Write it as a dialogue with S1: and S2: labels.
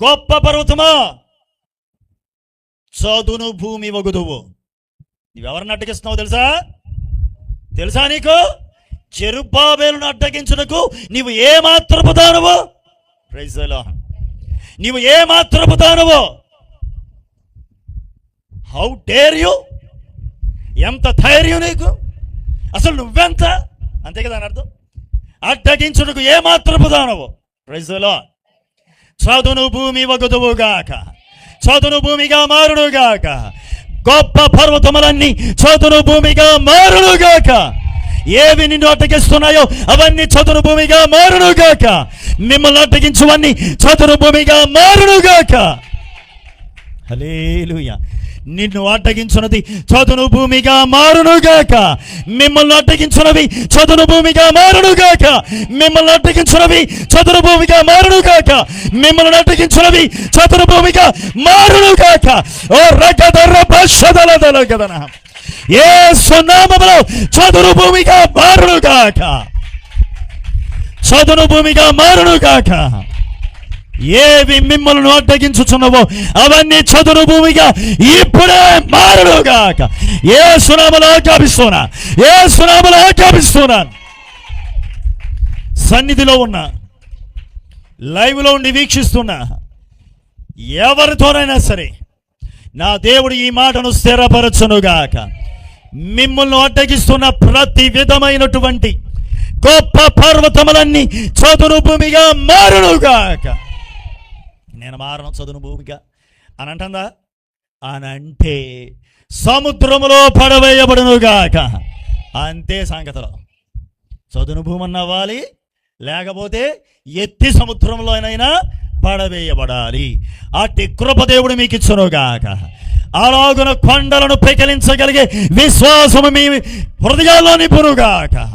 S1: గొప్ప పర్వతమా చదును భూమి వగుదువు. నువ్వెవరిని అడ్డగిస్తున్నావు తెలుసా నీకు? జెరుబ్బాబెలును అడ్డగించుటకు నీవు ఏమాత్రపు దానవు? Praise the Lord. నీవు ఏమాత్రపు దానవు? How dare you? ఎంత ధైర్యం నీకు? అసలు నువ్వెంత? అంతే కదా అని అర్థం. అడ్డగించుటకు ఏమాత్రపు దానవు? Praise the Lord. చదును భూమి వగుదువుగాక, చదును భూమిగా మారునుగాక, గొప్ప పర్వతములన్నీ చదును భూమిగా మారునుగాక. ఏవి నిన్ను అడ్డగిస్తున్నాయో అవన్నీ చదును భూమిగా మారునుగాక. మిమ్మల్ని అడ్డగించువన్నీ చదును భూమిగా మారునుగాక. హల్లెలూయా. నిన్ను అడ్డగించున్నది చదును భూమిగా మారునుగాక. మిమ్మల్ని అడ్డగించున్నవి చదును భూమిగా మారునుగాక. మిమ్మల్ని అడ్డగించున్నవి చదును భూమిగా మారునుగాక. మిమ్మల్ని అడ్డగించున్నవి చదును భూమిగా మారునుగాక. ఓ రగదర బషదలదల గదన యేసు నామములో చదును భూమిగా మారునుగాక. చదును భూమిగా మారునుగాక. ఏవి మిమ్మల్ని అడ్డగించుచున్నవో అవన్నీ చదును భూమిగా ఇప్పుడే మారునుగాక. యేసు నామములో ఆజ్ఞాపిస్తున్నా, యేసు నామములో ఆజ్ఞాపిస్తున్నాను. సన్నిధిలో ఉన్నా, లైవ్లో ఉండి వీక్షిస్తున్నా ఎవరితోనైనా సరే నా దేవుడు ఈ మాటను స్థిరపరచునుగాక. మిమ్మల్ని అడ్డగిస్తున్న ప్రతి విధమైనటువంటి గొప్ప పర్వతములన్నీ చదును భూమిగా మారునుగాక. నేను మారను చదును భూమిగా అని అంటుందా? అని అంటే సముద్రములో పడవేయబడునుగాక. అంతే సంగతిలో. చదును భూమి అవ్వాలి, లేకపోతే ఎత్తి సముద్రంలోనైనా పడవేయబడాలి. అట్టి కృప దేవుడు మీకు ఇచ్చునుగాక. అలాగున కొండలను పెకిలించగలిగే విశ్వాసము మీ హృదయాల్లో నింపునుగాక.